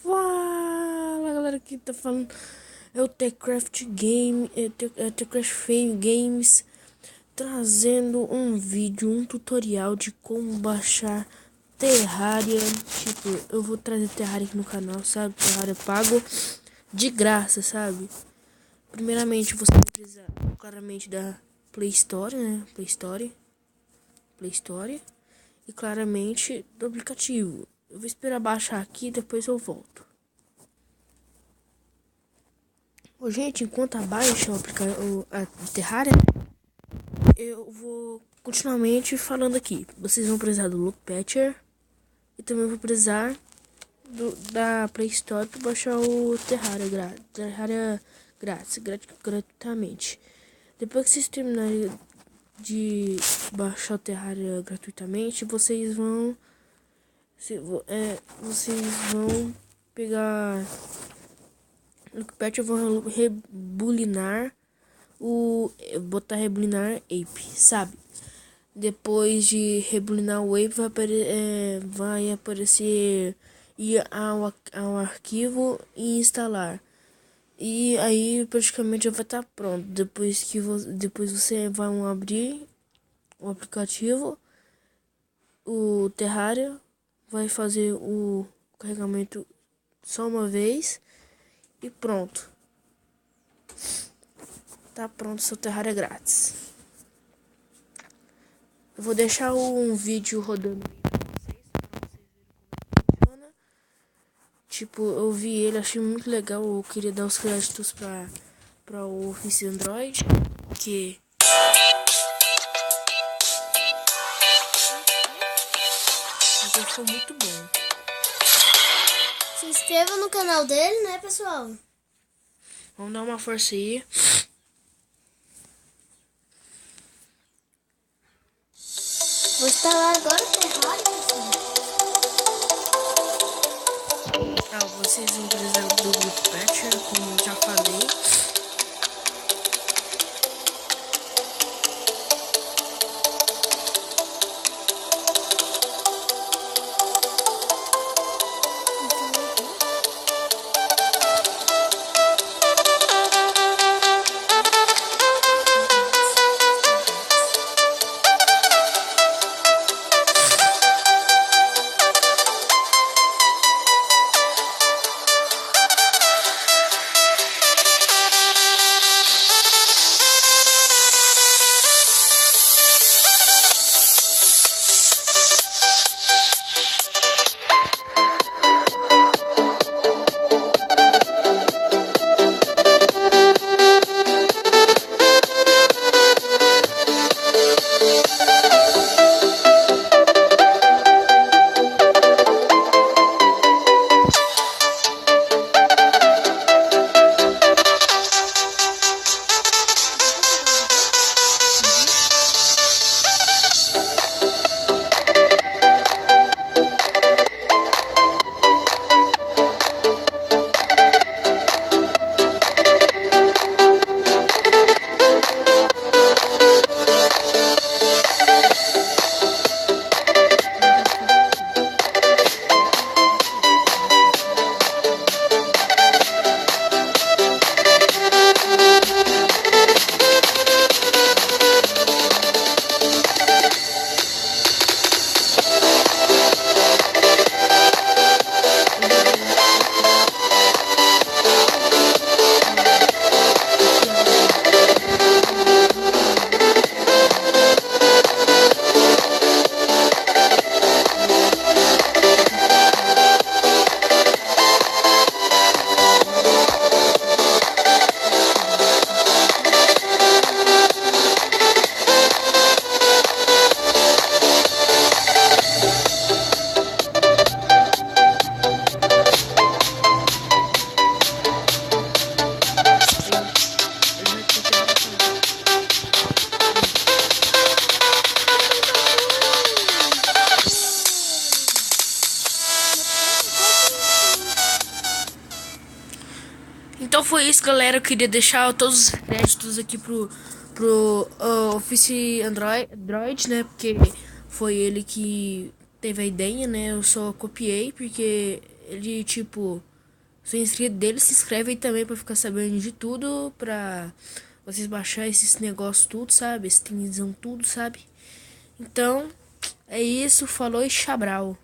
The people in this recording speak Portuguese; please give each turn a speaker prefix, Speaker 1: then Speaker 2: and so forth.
Speaker 1: Fala galera, que tá falando é o Techcraft Game, Techcraft Fame Games, trazendo um vídeo, um tutorial de como baixar Terraria. Tipo, eu vou trazer Terraria aqui no canal, sabe? Terraria pago de graça, sabe? Primeiramente você vai precisar claramente da Play Store, né? Play Store e claramente do aplicativo. Eu vou esperar baixar aqui, depois eu volto. Ô, gente, enquanto abaixa a Terraria, eu vou continuamente falando aqui. Vocês vão precisar do Look Patcher e também vou precisar da Play Store para baixar o Terraria grátis, gratuitamente. Depois que vocês terminarem de baixar o Terraria gratuitamente, vocês vão pegar no patch. Eu vou rebulinar botar rebulinar ape, sabe? Depois de rebulinar o ape vai aparecer ir ao arquivo e instalar. E aí praticamente já vai estar pronto. Depois você vai abrir o aplicativo, o Terraria, vai fazer o carregamento só uma vez e pronto. Tá pronto, seu Terraria grátis. Eu vou deixar um vídeo rodando aí pra vocês verem como funciona. Tipo, eu vi ele, achei muito legal. Eu queria dar os créditos pra o Office Android, que foi muito bom.
Speaker 2: Se inscreva no canal dele, né, pessoal?
Speaker 1: Vamos dar uma força aí.
Speaker 2: Vou instalar agora o Terraria, pessoal.
Speaker 1: Vocês vão precisar do Look Patcher, como eu já falei. Então foi isso, galera. Eu queria deixar todos os créditos aqui pro Office Android, né? Porque foi ele que teve a ideia, né? Eu só copiei porque ele, tipo, Se é inscrito dele, se inscreve aí também pra ficar sabendo de tudo. Pra vocês baixar esses negócios tudo, sabe? Esse tenzão tudo, sabe? Então, é isso. Falou e Chabral.